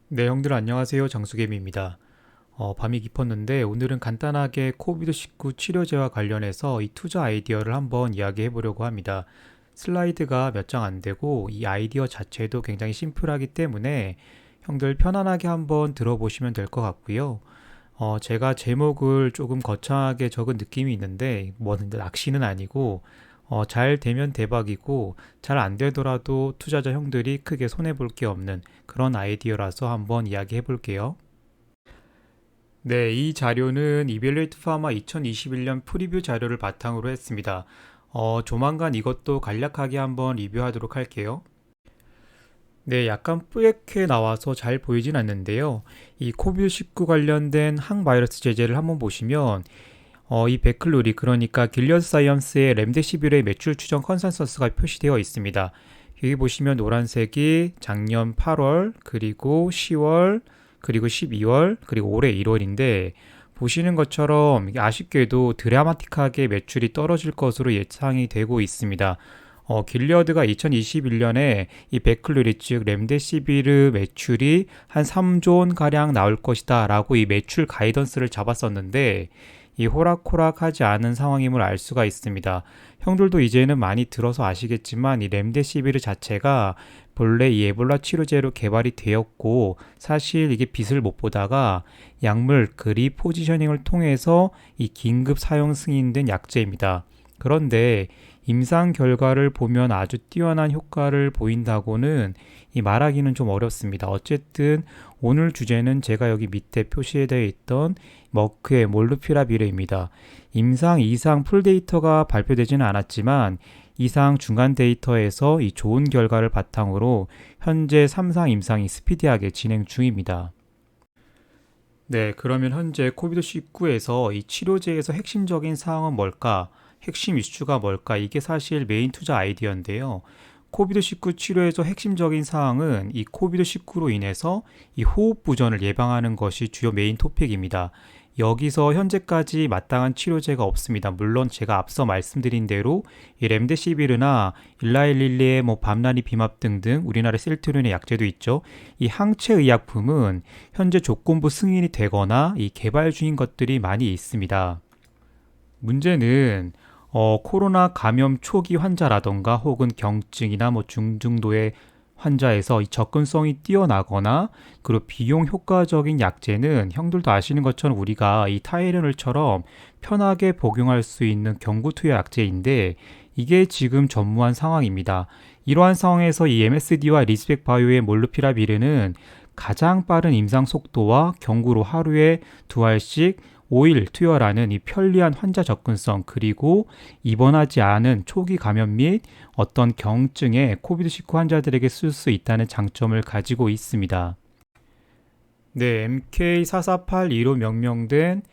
네, 형들 안녕하세요. 장수개미입니다. 밤이 깊었는데 오늘은 간단하게 코비드19 치료제와 관련해서 이 투자 아이디어를 한번 이야기해 보려고 합니다. 슬라이드가 몇 장 안 되고 이 아이디어 자체도 굉장히 심플하기 때문에 형들 편안하게 한번 들어보시면 될 것 같고요. 제가 제목을 조금 거창하게 적은 느낌이 있는데 뭐 낚시는 아니고 잘 되면 대박이고 잘 안 되더라도 투자자 형들이 크게 손해볼 게 없는 그런 아이디어라서 한번 이야기해 볼게요. 네, 이 자료는 이벨레이트 파마 2021년 프리뷰 자료를 바탕으로 했습니다. 조만간 이것도 간략하게 한번 리뷰하도록 할게요. 네, 약간 뿌옇게 나와서 잘 보이진 않는데요. 이 코비드19 관련된 항바이러스 제제를 한번 보시면 이 베클루리 그러니까 길리어드 사이언스의 렘데시빌의 매출 추정 컨센서스가 표시되어 있습니다. 여기 보시면 노란색이 작년 8월 그리고 10월 그리고 12월 그리고 올해 1월인데 보시는 것처럼 아쉽게도 드라마틱하게 매출이 떨어질 것으로 예상이 되고 있습니다. 길리어드가 2021년에 이 베클루리 즉 렘데시비르 매출이 한 3조 원 가량 나올 것이다 라고 이 매출 가이던스를 잡았었는데 이 호락호락하지 않은 상황임을 알 수가 있습니다. 형들도 이제는 많이 들어서 아시겠지만 이 렘데시비르 자체가 본래 이 에볼라 치료제로 개발이 되었고 사실 이게 빛을 못 보다가 약물 리포지셔닝을 통해서 이 긴급 사용 승인된 약제입니다. 그런데 임상 결과를 보면 아주 뛰어난 효과를 보인다고는 이 말하기는 좀 어렵습니다. 어쨌든 오늘 주제는 제가 여기 밑에 표시되어 있던 머크의 몰루피라비르입니다. 임상 2상 풀데이터가 발표되지는 않았지만 이상 중간 데이터에서 이 좋은 결과를 바탕으로 현재 3상 임상이 스피디하게 진행 중입니다. 네, 그러면 현재 코비드19에서 이 치료제에서 핵심적인 사항은 뭘까? 핵심 이슈가 뭘까? 이게 사실 메인 투자 아이디어인데요. 코비드19 치료에서 핵심적인 사항은 이 코비드19로 인해서 이 호흡 부전을 예방하는 것이 주요 메인 토픽입니다. 여기서 현재까지 마땅한 치료제가 없습니다. 물론 제가 앞서 말씀드린 대로 이 렘데시비르나 일라일릴리의 밤라니 비맙 등등 우리나라 셀트리온의 약제도 있죠. 이 항체 의약품은 현재 조건부 승인이 되거나 이 개발 중인 것들이 많이 있습니다. 문제는 코로나 감염 초기 환자라던가 혹은 경증이나 중중도의 환자에서 이 접근성이 뛰어나거나 그리고 비용 효과적인 약제는 형들도 아시는 것처럼 우리가 이 타이레놀처럼 편하게 복용할 수 있는 경구투여 약제인데 이게 지금 전무한 상황입니다. 이러한 상황에서 이 MSD와 리스펙 바이오의 몰루피라비르는 가장 빠른 임상 속도와 경구로 하루에 2알씩 5일 투여라는 이 편리한 환자 접근성 그리고 입원하지 않은 초기 감염 및 어떤 경증의 코비드19 환자들에게 쓸 수 있다는 장점을 가지고 있습니다. 네, MK4482로 명명된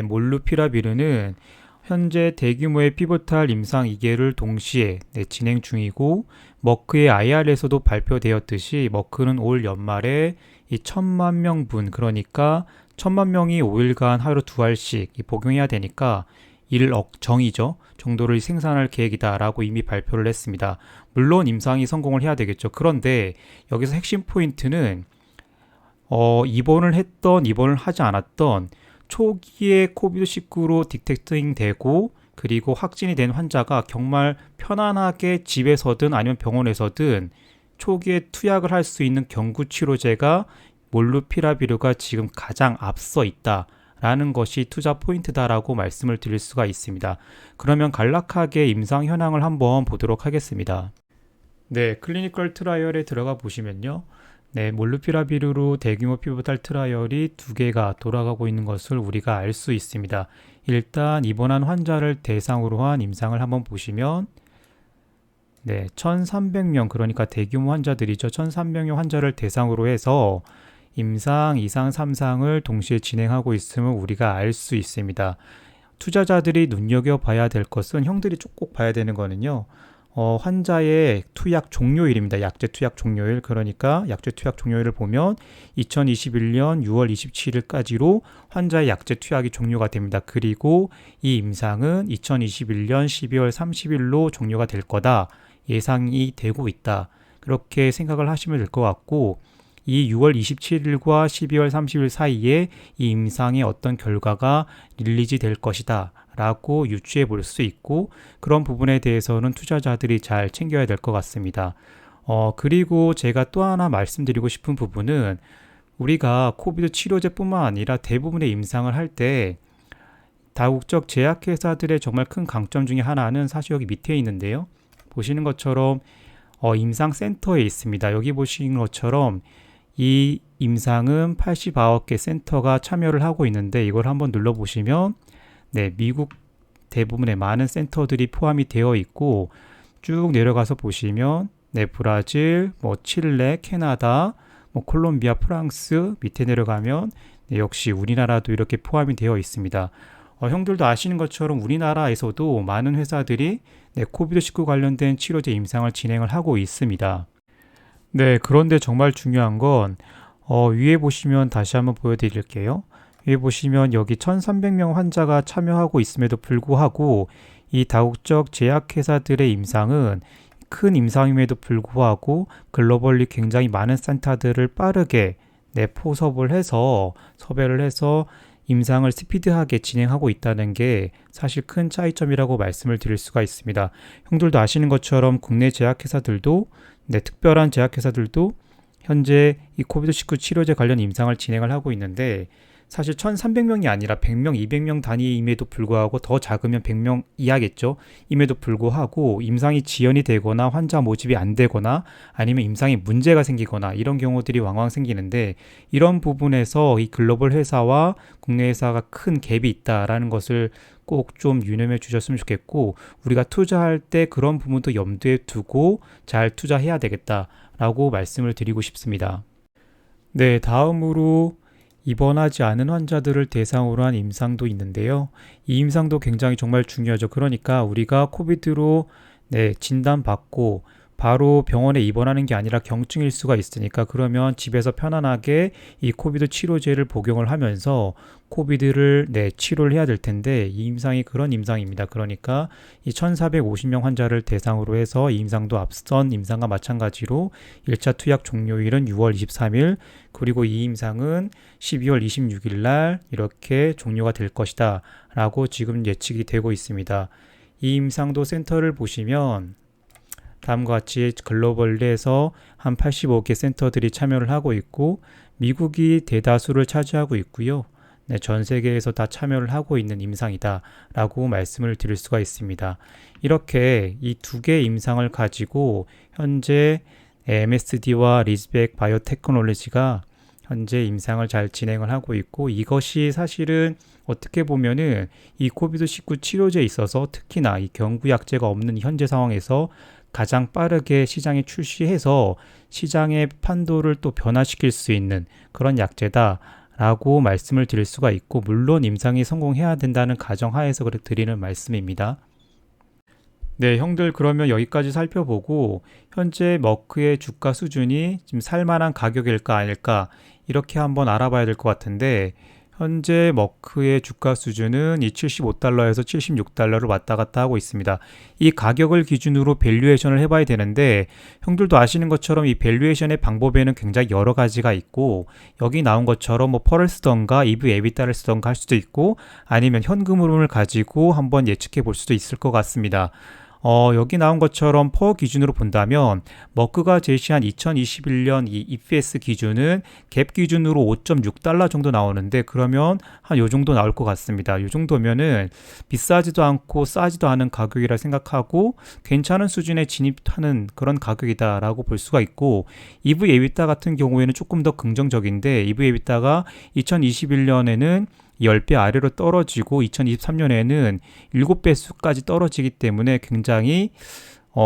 몰루피라비르는 현재 대규모의 피보탈 임상 2개를 동시에 진행 중이고 머크의 IR에서도 발표되었듯이 머크는 올 연말에 이 1000만 명분 그러니까 1000만 명이 5일간 하루 2알씩 복용해야 되니까 1억 정이죠 정도를 생산할 계획이다라고 이미 발표를 했습니다. 물론 임상이 성공을 해야 되겠죠. 그런데 여기서 핵심 포인트는 입원을 했던 입원을 하지 않았던 초기에 코비드19로 디텍팅 되고 그리고 확진이 된 환자가 정말 편안하게 집에서든 아니면 병원에서든 초기에 투약을 할 수 있는 경구 치료제가 몰루피라비르가 지금 가장 앞서 있다라는 것이 투자 포인트다라고 말씀을 드릴 수가 있습니다. 그러면 간략하게 임상 현황을 한번 보도록 하겠습니다. 네, 클리니컬 트라이얼에 들어가 보시면요. 네, 몰루피라비르로 대규모 피보탈 트라이얼이 2개가 돌아가고 있는 것을 우리가 알 수 있습니다. 일단 입원한 환자를 대상으로 한 임상을 한번 보시면 1300명 그러니까 대규모 환자들이죠. 1300명 환자를 대상으로 해서 임상, 2상, 3상을 동시에 진행하고 있음을 우리가 알 수 있습니다. 투자자들이 눈여겨봐야 될 것은 형들이 꼭 봐야 되는 거는요. 환자의 투약 종료일입니다. 약제 투약 종료일. 그러니까 약제 투약 종료일을 보면 2021년 6월 27일까지로 환자의 약제 투약이 종료가 됩니다. 그리고 이 임상은 2021년 12월 30일로 종료가 될 거다. 예상이 되고 있다. 그렇게 생각을 하시면 될 것 같고 이 6월 27일과 12월 30일 사이에 이 임상의 어떤 결과가 릴리즈 될 것이다 라고 유추해 볼 수 있고, 그런 부분에 대해서는 투자자들이 잘 챙겨야 될 것 같습니다. 그리고 제가 또 하나 말씀드리고 싶은 부분은, 우리가 코비드 치료제뿐만 아니라 대부분의 임상을 할 때 다국적 제약회사들의 정말 큰 강점 중에 하나는 사실 여기 밑에 있는데요. 보시는 것처럼 임상센터에 있습니다. 여기 보시는 것처럼 이 임상은 89개 개 센터가 참여를 하고 있는데, 이걸 한번 눌러보시면 네, 미국 대부분의 많은 센터들이 포함이 되어 있고, 쭉 내려가서 보시면 네, 브라질, 칠레, 캐나다, 콜롬비아, 프랑스, 밑에 내려가면 네, 역시 우리나라도 이렇게 포함이 되어 있습니다. 형들도 아시는 것처럼 우리나라에서도 많은 회사들이 네, 코비드19 관련된 치료제 임상을 진행을 하고 있습니다. 네, 그런데 정말 중요한 건 위에 보시면 다시 한번 보여드릴게요. 위에 보시면 여기 1300명 환자가 참여하고 있음에도 불구하고 이 다국적 제약회사들의 임상은 큰 임상임에도 불구하고 글로벌리 굉장히 많은 센터들을 빠르게 포섭을 해서 섭외를 해서 임상을 스피드하게 진행하고 있다는 게 사실 큰 차이점이라고 말씀을 드릴 수가 있습니다. 형들도 아시는 것처럼 국내 제약회사들도 특별한 제약회사들도 현재 이 코비드19 치료제 관련 임상을 진행을 하고 있는데, 사실 1300명이 아니라 100명, 200명 단위임에도 불구하고, 더 작으면 100명 이하겠죠. 임에도 불구하고 임상이 지연이 되거나 환자 모집이 안 되거나 아니면 임상에 문제가 생기거나 이런 경우들이 왕왕 생기는데, 이런 부분에서 이 글로벌 회사와 국내 회사가 큰 갭이 있다라는 것을 꼭 좀 유념해 주셨으면 좋겠고, 우리가 투자할 때 그런 부분도 염두에 두고 잘 투자해야 되겠다라고 말씀을 드리고 싶습니다. 네, 다음으로 입원하지 않은 환자들을 대상으로 한 임상도 있는데요. 이 임상도 굉장히 정말 중요하죠. 그러니까 우리가 코비드로 진단받고 바로 병원에 입원하는 게 아니라 경증일 수가 있으니까, 그러면 집에서 편안하게 이 코비드 치료제를 복용을 하면서 코비드를 치료를 해야 될 텐데, 이 임상이 그런 임상입니다. 그러니까 이 1450명 환자를 대상으로 해서 이 임상도 앞선 임상과 마찬가지로 1차 투약 종료일은 6월 23일, 그리고 이 임상은 12월 26일 날 이렇게 종료가 될 것이다 라고 지금 예측이 되고 있습니다. 이 임상도 센터를 보시면 다음과 같이 글로벌리에서 한 85개 센터들이 참여를 하고 있고, 미국이 대다수를 차지하고 있고요. 전 세계에서 다 참여를 하고 있는 임상이다 라고 말씀을 드릴 수가 있습니다. 이렇게 이 두 개의 임상을 가지고 현재 MSD와 리즈백 바이오테크놀로지가 현재 임상을 잘 진행을 하고 있고, 이것이 사실은 어떻게 보면은 이 코비드19 치료제에 있어서 특히나 이 경구약제가 없는 현재 상황에서 가장 빠르게 시장에 출시해서 시장의 판도를 또 변화시킬 수 있는 그런 약제다 라고 말씀을 드릴 수가 있고, 물론 임상이 성공해야 된다는 가정하에서 드리는 말씀입니다. 네, 형들, 그러면 여기까지 살펴보고 현재 머크의 주가 수준이 지금 살만한 가격일까 아닐까 이렇게 한번 알아봐야 될 것 같은데, 현재 머크의 주가 수준은 이 75달러에서 76달러를 왔다 갔다 하고 있습니다. 이 가격을 기준으로 밸류에이션을 해봐야 되는데, 형들도 아시는 것처럼 이 밸류에이션의 방법에는 굉장히 여러 가지가 있고, 여기 나온 것처럼 펄을 쓰던가 EV 에비타를 쓰던가 할 수도 있고, 아니면 현금 흐름을 가지고 한번 예측해 볼 수도 있을 것 같습니다. 여기 나온 것처럼 퍼 기준으로 본다면 머크가 제시한 2021년 이 EPS 기준은 갭 기준으로 5.6달러 정도 나오는데, 그러면 한 요 정도 나올 것 같습니다. 요 정도면은 비싸지도 않고 싸지도 않은 가격이라 생각하고 괜찮은 수준에 진입하는 그런 가격이다라고 볼 수가 있고, EV 에비타 같은 경우에는 조금 더 긍정적인데, EV 에비타가 2021년에는 10배 아래로 떨어지고 2023년에는 7배수까지 떨어지기 때문에 굉장히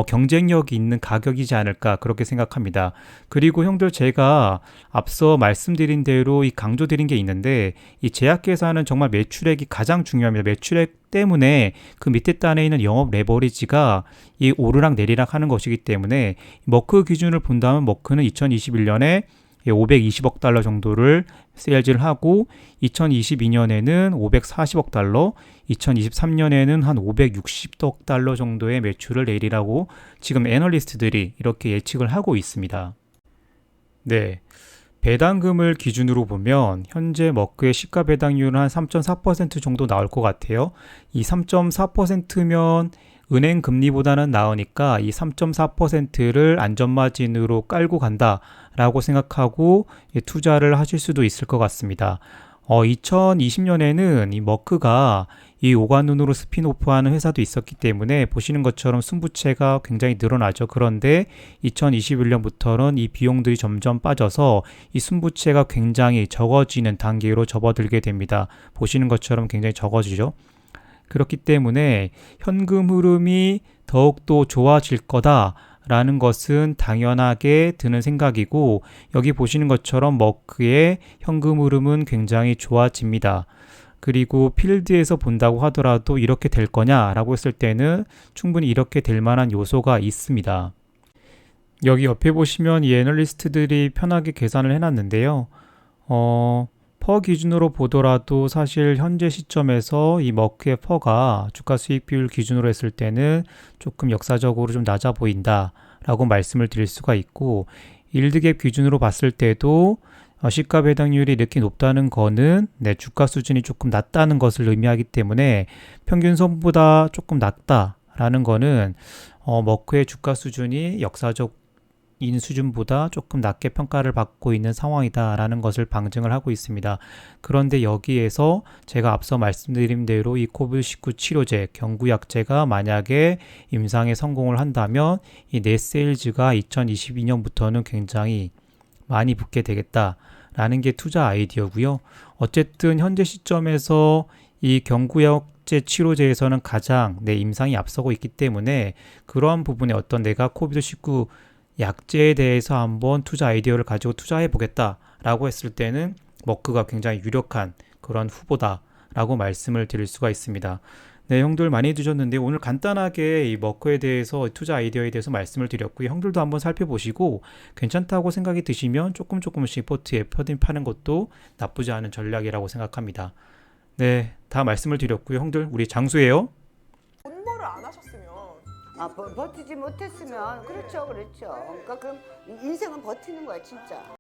경쟁력이 있는 가격이지 않을까 그렇게 생각합니다. 그리고 형들, 제가 앞서 말씀드린 대로 이 강조드린 게 있는데, 이 제약회사는 정말 매출액이 가장 중요합니다. 매출액 때문에 그 밑에 단에 있는 영업 레버리지가 이 오르락 내리락 하는 것이기 때문에, 머크 기준을 본다면 머크는 2021년에 520억 달러 정도를 세일즈를 하고, 2022년에는 540억 달러, 2023년에는 한 560억 달러 정도의 매출을 내리라고 지금 애널리스트들이 이렇게 예측을 하고 있습니다. 네. 배당금을 기준으로 보면 현재 머크의 시가 배당률은 한 3.4% 정도 나올 것 같아요. 이 3.4%면 은행 금리보다는 나으니까 이 3.4%를 안전마진으로 깔고 간다라고 생각하고 투자를 하실 수도 있을 것 같습니다. 2020년에는 이 머크가 이 오관눈으로 스핀오프하는 회사도 있었기 때문에 보시는 것처럼 순부채가 굉장히 늘어나죠. 그런데 2021년부터는 이 비용들이 점점 빠져서 이 순부채가 굉장히 적어지는 단계로 접어들게 됩니다. 보시는 것처럼 굉장히 적어지죠. 그렇기 때문에 현금 흐름이 더욱더 좋아질 거다라는 것은 당연하게 드는 생각이고, 여기 보시는 것처럼 머크의 현금 흐름은 굉장히 좋아집니다. 그리고 필드에서 본다고 하더라도 이렇게 될 거냐라고 했을 때는 충분히 이렇게 될 만한 요소가 있습니다. 여기 옆에 보시면 이 애널리스트들이 편하게 계산을 해놨는데요. 퍼 기준으로 보더라도 사실 현재 시점에서 이 머크의 퍼가 주가 수익 비율 기준으로 했을 때는 조금 역사적으로 좀 낮아 보인다 라고 말씀을 드릴 수가 있고, 일드갭 기준으로 봤을 때도 시가 배당률이 이렇게 높다는 거는 주가 수준이 조금 낮다는 것을 의미하기 때문에 평균선보다 조금 낮다라는 거는 머크의 주가 수준이 역사적인 수준보다 조금 낮게 평가를 받고 있는 상황이다라는 것을 방증을 하고 있습니다. 그런데 여기에서 제가 앞서 말씀드린 대로 이 코비드19 치료제, 경구약제가 만약에 임상에 성공을 한다면 이 넷세일즈가 2022년부터는 굉장히 많이 붙게 되겠다라는 게 투자 아이디어고요. 어쨌든 현재 시점에서 이 경구약제 치료제에서는 가장 내 임상이 앞서고 있기 때문에 그러한 부분에 어떤 내가 코비드19 약제에 대해서 한번 투자 아이디어를 가지고 투자해 보겠다라고 했을 때는 머크가 굉장히 유력한 그런 후보다라고 말씀을 드릴 수가 있습니다. 네, 형들 많이 드셨는데 오늘 간단하게 이 머크에 대해서 투자 아이디어에 대해서 말씀을 드렸고요. 형들도 한번 살펴보시고 괜찮다고 생각이 드시면 조금씩 포트에 편입하는 것도 나쁘지 않은 전략이라고 생각합니다. 네, 다 말씀을 드렸고요. 형들 우리 장수예요. 돈벌을 안 하셨으면 버티지 못했으면 그렇죠. 그러니까 그럼 인생은 버티는 거야 진짜.